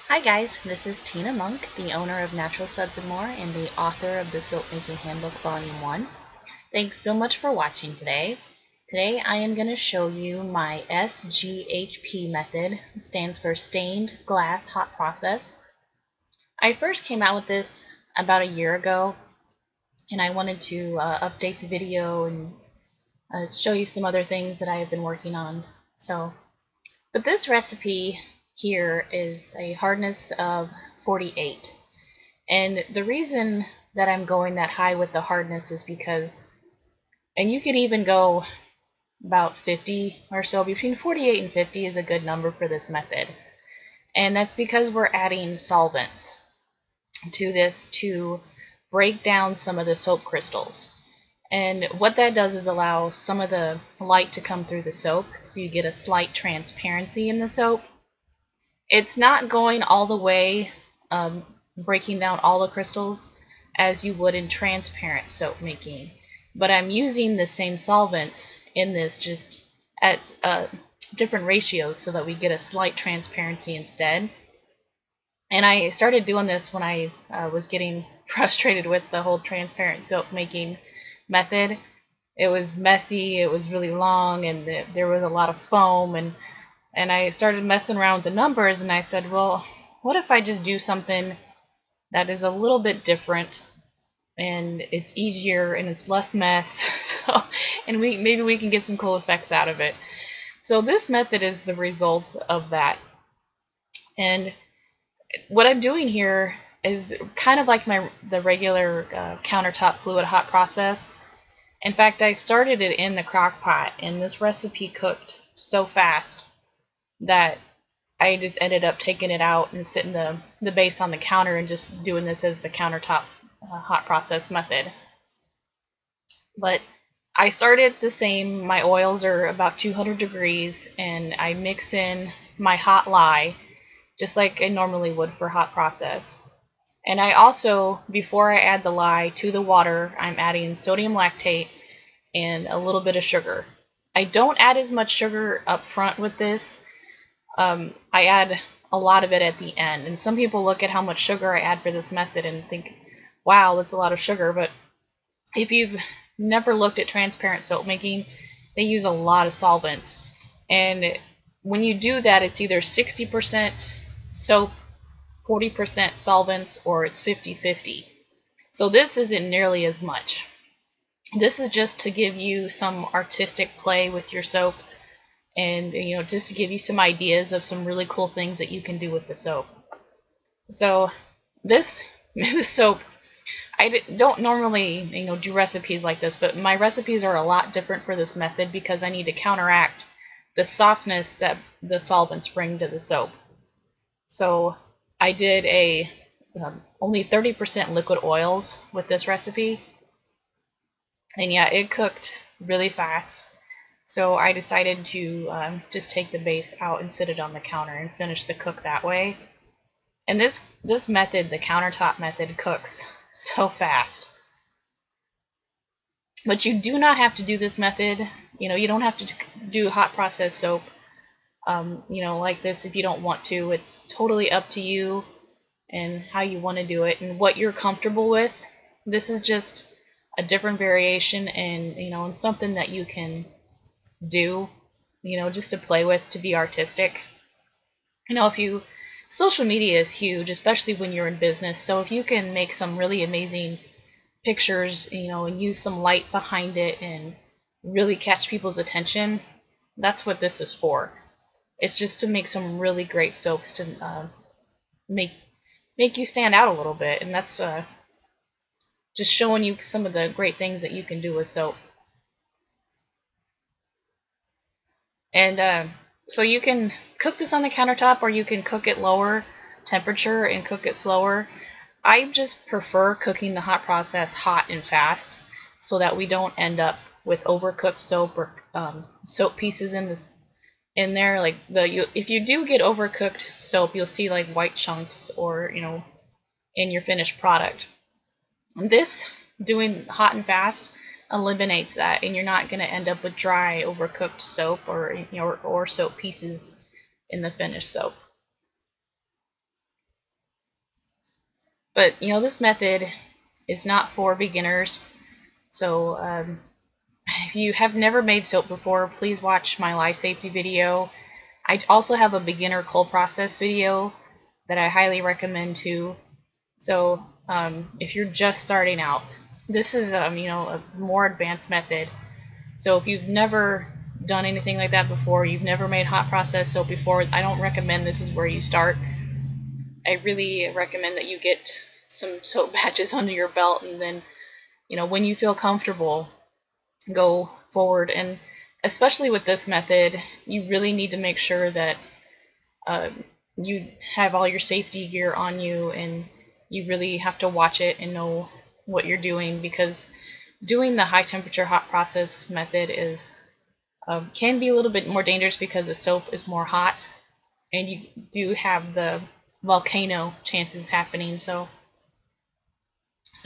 Hi guys, this is Tina Moenck, the owner of Natural Suds and More and the author of the Soap Making Handbook Volume 1. Thanks so much for watching today. Today I am going to show you my SGHP method. It stands for Stained Glass Hot Process. I first came out with this about a year ago, and I wanted to update the video and show you some other things that I have been working on. But this recipe here is a hardness of 48. And the reason that I'm going that high with the hardness is because, and you could even go about 50 or so, between 48 and 50 is a good number for this method. And that's because we're adding solvents to this to break down some of the soap crystals. And what that does is allow some of the light to come through the soap, so you get a slight transparency in the soap. It's not going all the way, breaking down all the crystals as you would in transparent soap making, but I'm using the same solvents in this, just at different ratios so that we get a slight transparency instead. And I started doing this when I was getting frustrated with the whole transparent soap making method. It was messy, it was really long, and there was a lot of foam, and I started messing around with the numbers, and I said, well, what if I just do something that is a little bit different, and it's easier, and it's less mess, and maybe we can get some cool effects out of it. So this method is the result of that. And what I'm doing here is kind of like the regular countertop fluid hot process. In fact, I started it in the crock pot, and this recipe cooked so fast that I just ended up taking it out and sitting the base on the counter and just doing this as the countertop hot process method. But I started the same. My oils are about 200 degrees, and I mix in my hot lye just like I normally would for hot process. And I also, before I add the lye to the water, I'm adding sodium lactate and a little bit of sugar. I don't add as much sugar up front with this. I add a lot of it at the end. And some people look at how much sugar I add for this method and think, wow, that's a lot of sugar. But if you've never looked at transparent soap making, they use a lot of solvents. And when you do that, it's either 60% soap, 40% solvents, or it's 50-50. So this isn't nearly as much. This is just to give you some artistic play with your soap, and just to give you some ideas of some really cool things that you can do with the soap. So this soap, I don't normally do recipes like this, but my recipes are a lot different for this method because I need to counteract the softness that the solvents bring to the soap. So I did only 30% liquid oils with this recipe, and yeah, it cooked really fast. So I decided to just take the base out and sit it on the counter and finish the cook that way. And this method, the countertop method, cooks so fast. But you do not have to do this method. You don't have to do hot process soap, like this if you don't want to. It's totally up to you and how you want to do it and what you're comfortable with. This is just a different variation, and something that you can do, just to play with, to be artistic. Social media is huge, especially when you're in business. So if you can make some really amazing pictures, and use some light behind it and really catch people's attention, that's what this is for. It's just to make some really great soaps to make you stand out a little bit, and that's just showing you some of the great things that you can do with soap. And so you can cook this on the countertop, or you can cook it lower temperature and cook it slower. I just prefer cooking the hot process hot and fast so that we don't end up with overcooked soap or soap pieces in there. Like if you do get overcooked soap, you'll see like white chunks or in your finished product. This, doing hot and fast, eliminates that, and you're not going to end up with dry, overcooked soap or soap pieces in the finished soap. But this method is not for beginners. So if you have never made soap before, please watch my lye safety video. I also have a beginner cold process video that I highly recommend too. So if you're just starting out, this is a more advanced method. So if you've never done anything like that before, you've never made hot process soap before, I don't recommend this is where you start. I really recommend that you get some soap batches under your belt, and then when you feel comfortable, go forward. And especially with this method, you really need to make sure that you have all your safety gear on you, and you really have to watch it and know what you're doing, because doing the high temperature hot process method is can be a little bit more dangerous because the soap is more hot and you do have the volcano chances happening. So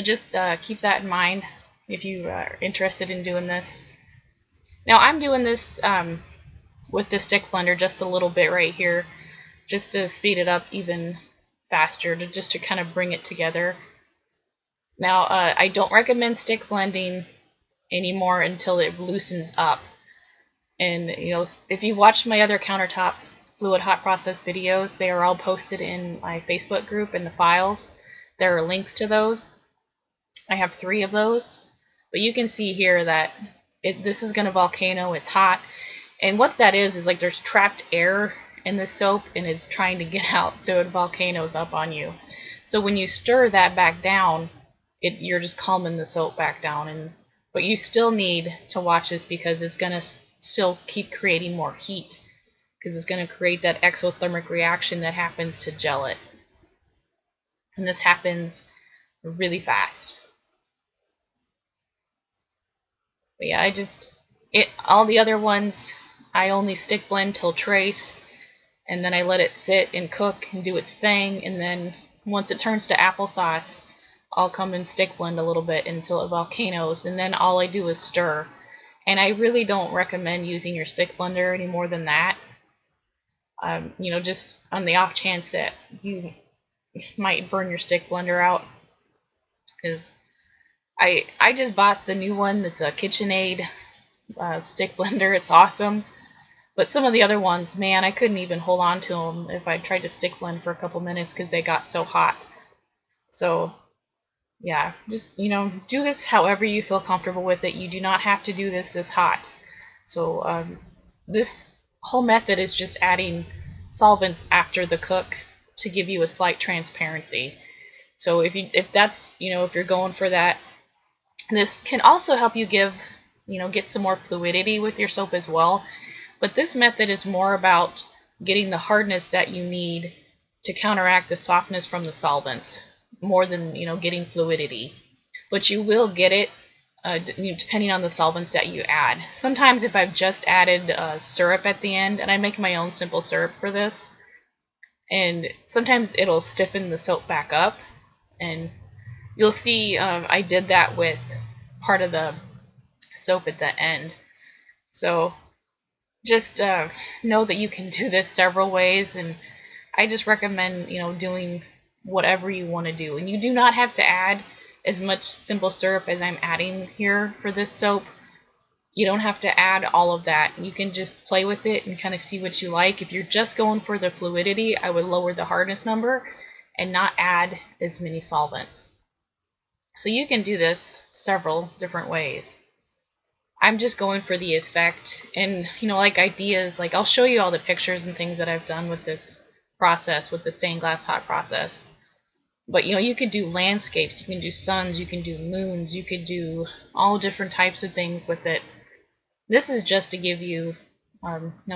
just keep that in mind if you are interested in doing this. Now I'm doing this with the stick blender just a little bit right here, just to speed it up even faster, just to kind of bring it together. Now I don't recommend stick blending anymore until it loosens up. And if you watched my other countertop fluid hot process videos, they are all posted in my Facebook group in the files. There are links to those. I have 3 of those, but you can see here that this is going to volcano. It's hot, and what that is like there's trapped air in the soap and it's trying to get out, so it volcanoes up on you. So when you stir that back down, you're just calming the soap back down. But you still need to watch this, because it's going to still keep creating more heat, because it's going to create that exothermic reaction that happens to gel it, and this happens really fast. But yeah, all the other ones I only stick blend till trace, and then I let it sit and cook and do its thing, and then once it turns to applesauce, I'll come and stick blend a little bit until it volcanoes, and then all I do is stir. And I really don't recommend using your stick blender any more than that. Just on the off chance that you might burn your stick blender out, because I just bought the new one that's a KitchenAid stick blender. It's awesome. But some of the other ones, man, I couldn't even hold on to them if I tried to stick blend for a couple minutes because they got so hot. So yeah, just do this however you feel comfortable with it. You do not have to do this hot. So this whole method is just adding solvents after the cook to give you a slight transparency. So if you're going for that, this can also help you get some more fluidity with your soap as well. But this method is more about getting the hardness that you need to counteract the softness from the solvents, more than getting fluidity. But you will get it depending on the solvents that you add. Sometimes if I've just added syrup at the end, and I make my own simple syrup for this, and sometimes it'll stiffen the soap back up, and you'll see I did that with part of the soap at the end. So just know that you can do this several ways, and I just recommend doing whatever you want to do. And you do not have to add as much simple syrup as I'm adding here for this soap. You don't have to add all of that. You can just play with it and kind of see what you like. If you're just going for the fluidity, I would lower the hardness number and not add as many solvents. So you can do this several different ways. I'm just going for the effect, and like ideas, like I'll show you all the pictures and things that I've done with this process, with the stained glass hot process. But you could do landscapes, you can do suns, you can do moons, you could do all different types of things with it. This is just to give you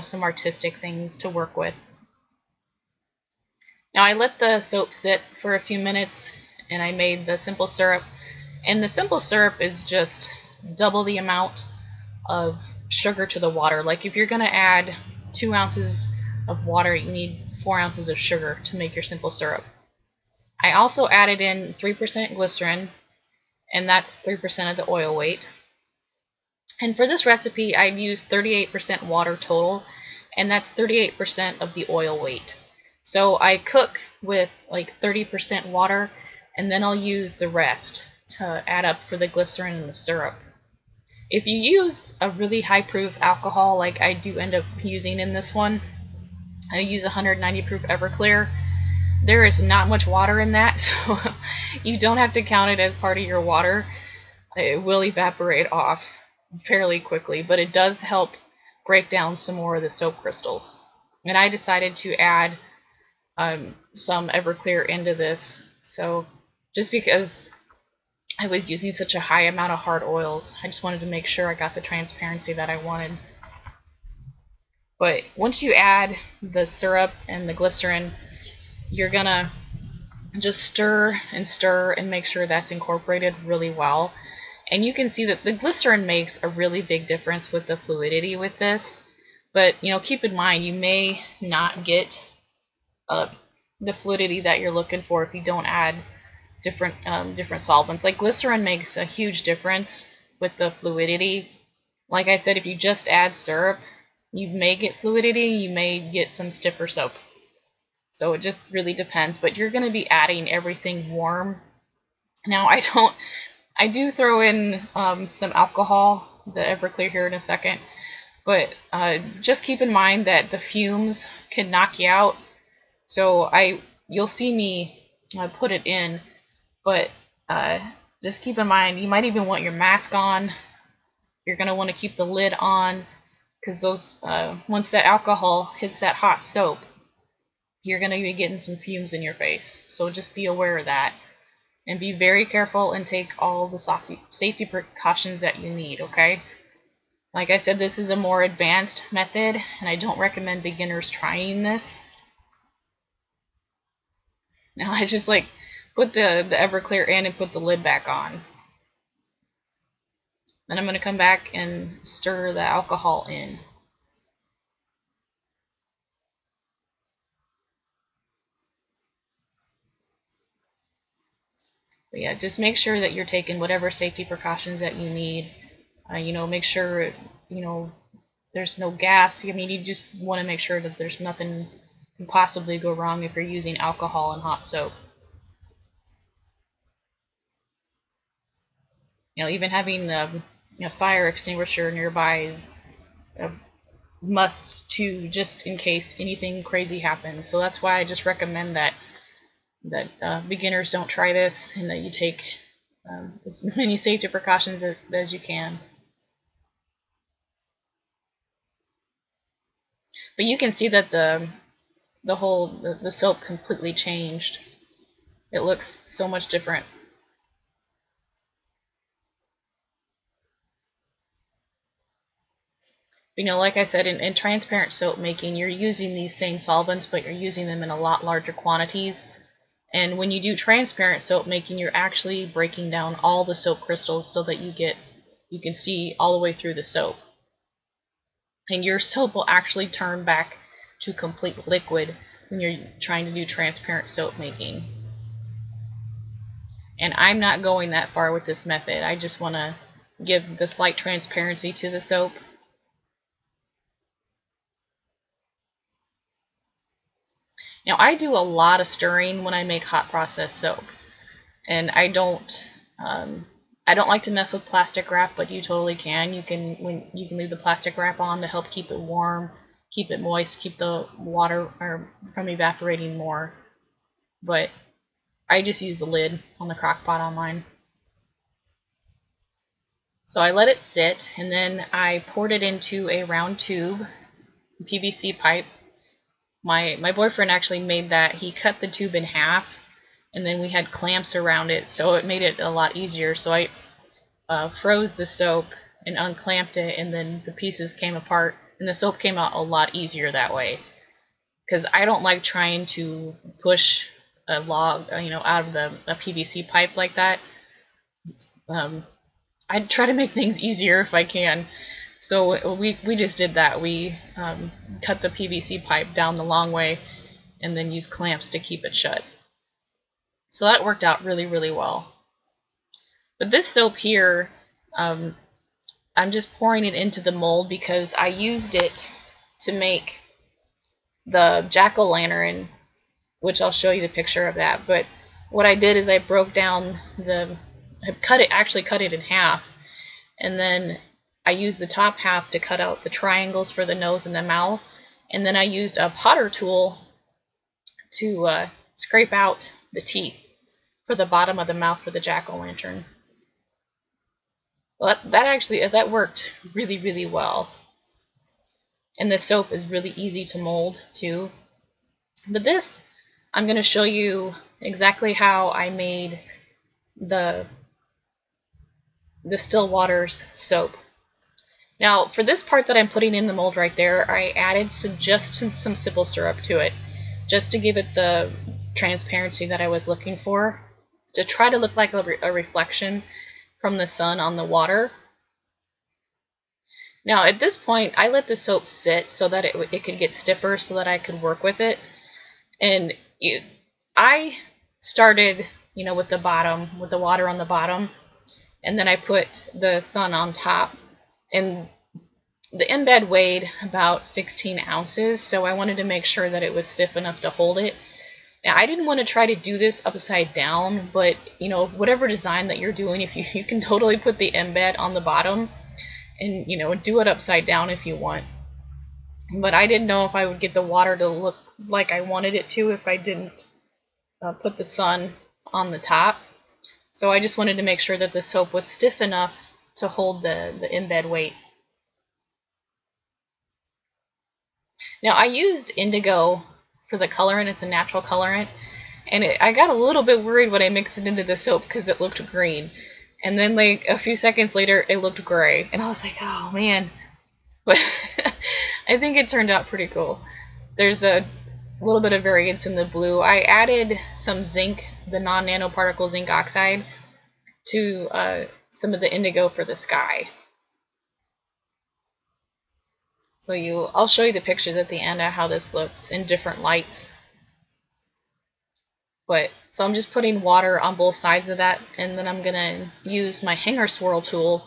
some artistic things to work with. Now I let the soap sit for a few minutes, and I made the simple syrup. And the simple syrup is just double the amount of sugar to the water. Like if you're going to add 2 ounces of water, you need 4 ounces of sugar to make your simple syrup. I also added in 3% glycerin, and that's 3% of the oil weight. And for this recipe, I've used 38% water total, and that's 38% of the oil weight. So I cook with like 30% water, and then I'll use the rest to add up for the glycerin and the syrup. If you use a really high proof alcohol like I do end up using in this one, I use 190 proof Everclear. There is not much water in that, so you don't have to count it as part of your water. It will evaporate off fairly quickly, but it does help break down some more of the soap crystals. And I decided to add some Everclear into this, so just because I was using such a high amount of hard oils, I just wanted to make sure I got the transparency that I wanted. But once you add the syrup and the glycerin, you're gonna just stir and make sure that's incorporated really well. And you can see that the glycerin makes a really big difference with the fluidity with this. But keep in mind, you may not get the fluidity that you're looking for if you don't add different solvents. Like glycerin makes a huge difference with the fluidity. Like I said, if you just add syrup, you may get fluidity, you may get some stiffer soap. So it just really depends, but you're going to be adding everything warm. Now I do throw in some alcohol, the Everclear, here in a second, but just keep in mind that the fumes can knock you out. So you'll see me put it in, but just keep in mind, you might even want your mask on. You're going to want to keep the lid on, because those once that alcohol hits that hot soap, you're going to be getting some fumes in your face. So just be aware of that. And be very careful and take all the safety precautions that you need, okay? Like I said, this is a more advanced method, and I don't recommend beginners trying this. Now I just put the Everclear in and put the lid back on. Then I'm going to come back and stir the alcohol in. But yeah, just make sure that you're taking whatever safety precautions that you need. Make sure, there's no gas. I mean, you just want to make sure that there's nothing can possibly go wrong if you're using alcohol and hot soap. Even having a fire extinguisher nearby is a must too, just in case anything crazy happens. So that's why I just recommend that beginners don't try this, and that you take as many safety precautions as you can. But you can see that the soap completely changed. It looks so much different. Like I said, in transparent soap making, you're using these same solvents, but you're using them in a lot larger quantities. And when you do transparent soap making, you're actually breaking down all the soap crystals so that you can see all the way through the soap. And your soap will actually turn back to complete liquid when you're trying to do transparent soap making. And I'm not going that far with this method. I just want to give the slight transparency to the soap. Now, I do a lot of stirring when I make hot process soap, and I don't like to mess with plastic wrap, but you totally can. You can leave the plastic wrap on to help keep it warm, keep it moist, keep the water from evaporating more. But I just use the lid on the crock pot on mine. So I let it sit, and then I poured it into a round tube, PVC pipe. My boyfriend actually made that. He cut the tube in half, and then we had clamps around it, so it made it a lot easier. So I froze the soap and unclamped it, and then the pieces came apart, and the soap came out a lot easier that way. Because I don't like trying to push a log, out of a PVC pipe like that. I try to make things easier if I can. So we just did that. We cut the PVC pipe down the long way and then used clamps to keep it shut. So that worked out really, really well. But this soap here, I'm just pouring it into the mold because I used it to make the jack-o'-lantern, which I'll show you the picture of that. But what I did is I broke down actually cut it in half, and then I used the top half to cut out the triangles for the nose and the mouth, and then I used a potter tool to scrape out the teeth for the bottom of the mouth for the jack-o'-lantern. Well, that worked really, really well. And the soap is really easy to mold too. But this, I'm going to show you exactly how I made the still waters soap. Now, for this part that I'm putting in the mold right there, I added some simple syrup to it, just to give it the transparency that I was looking for, to try to look like a reflection from the sun on the water. Now, at this point, I let the soap sit so that it could get stiffer so that I could work with it. And I started, with the water on the bottom, and then I put the sun on top. And the embed weighed about 16 ounces, so I wanted to make sure that it was stiff enough to hold it. Now, I didn't want to try to do this upside down, but, whatever design that you're doing, if you can totally put the embed on the bottom and, do it upside down if you want. But I didn't know if I would get the water to look like I wanted it to if I didn't put the sun on the top. So I just wanted to make sure that the soap was stiff enough to hold the embed weight. Now, I used indigo for the colorant. It's a natural colorant. And I got a little bit worried when I mixed it into the soap because it looked green. And then like a few seconds later, it looked gray. And I was like, oh man. But I think it turned out pretty cool. There's a little bit of variance in the blue. I added some zinc, the non-nanoparticle zinc oxide, to some of the indigo for the sky. So I'll show you the pictures at the end of how this looks in different lights. So I'm just putting water on both sides of that, and then I'm gonna use my hanger swirl tool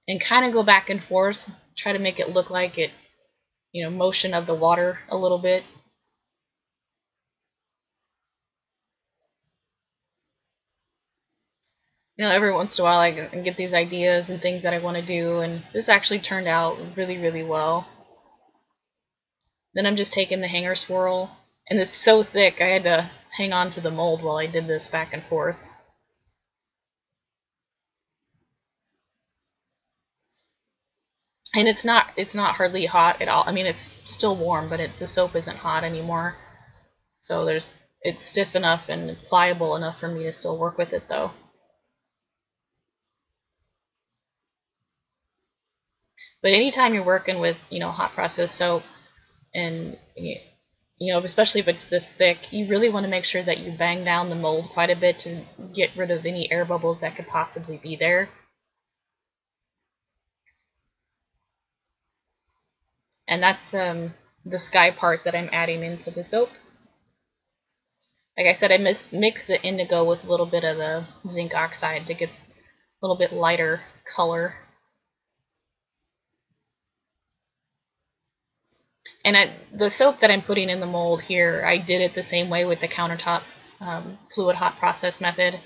and kind of go back and forth, try to make it look like it, motion of the water a little bit. Every once in a while I get these ideas and things that I want to do, and this actually turned out really, really well. Then I'm just taking the hanger swirl, and it's so thick I had to hang on to the mold while I did this back and forth. And it's not hardly hot at all. I mean, it's still warm, but the soap isn't hot anymore. So it's stiff enough and pliable enough for me to still work with it though. But anytime you're working with, hot process soap, and especially if it's this thick, you really want to make sure that you bang down the mold quite a bit to get rid of any air bubbles that could possibly be there. And that's the sky part that I'm adding into the soap. Like I said, I mixed the indigo with a little bit of the zinc oxide to get a little bit lighter color. And the soap that I'm putting in the mold here, I did it the same way with the countertop fluid hot process method.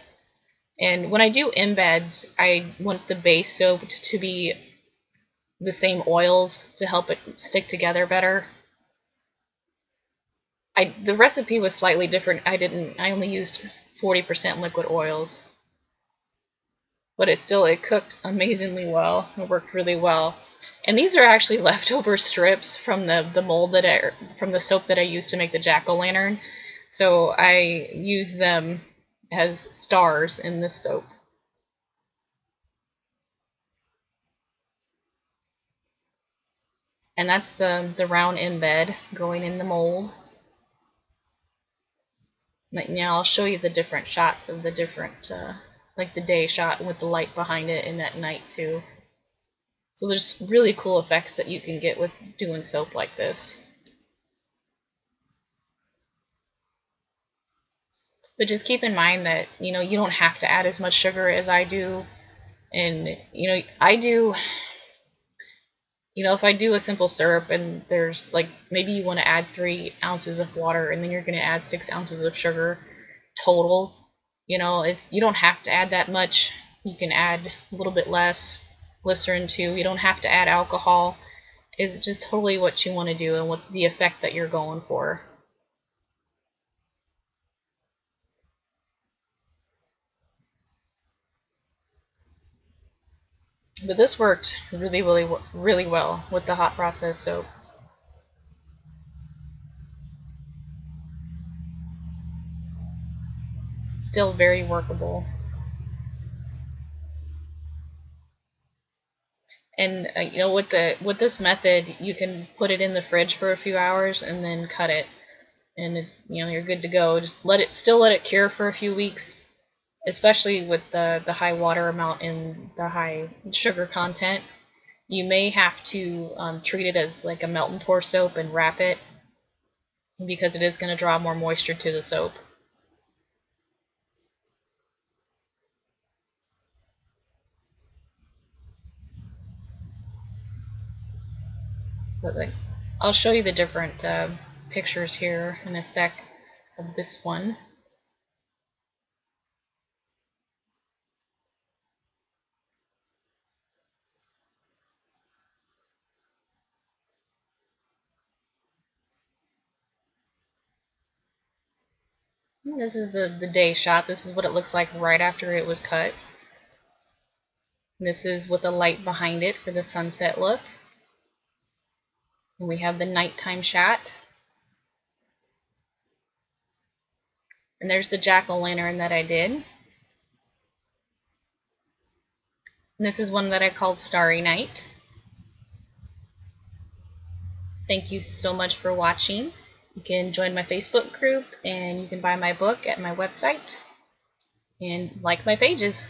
And when I do embeds, I want the base soap to be the same oils to help it stick together better. The recipe was slightly different. I only used 40% liquid oils. But it cooked amazingly well. It worked really well. And these are actually leftover strips from the mold from the soap that I used to make the jack-o'-lantern. So I use them as stars in this soap. And that's the round embed going in the mold. Now I'll show you the different shots of the different, like the day shot with the light behind it, and at night too. So there's really cool effects that you can get with doing soap like this. But just keep in mind that, you don't have to add as much sugar as I do. And, I do, if I do a simple syrup and there's like, maybe you want to add 3 ounces of water and then you're going to add 6 ounces of sugar total. You know, you don't have to add that much. You can add a little bit less glycerin too. You don't have to add alcohol. It's just totally what you want to do and what the effect that you're going for. But this worked really well with the hot process soap. Still very workable. And you know, with this method, you can put it in the fridge for a few hours and then cut it, and it's, you know, you're good to go. Just let it cure for a few weeks, especially with the high water amount and the high sugar content. You may have to treat it as like a melt and pour soap and wrap it, because it is going to draw more moisture to the soap. But like, I'll show you the different pictures here in a sec of this one. This is the day shot. This is what it looks like right after it was cut. This is with a light behind it for the sunset look. And we have the nighttime shot. And there's the jack-o'-lantern that I did. And this is one that I called Starry Night. Thank you so much for watching. You can join my Facebook group, and you can buy my book at my website and like my pages.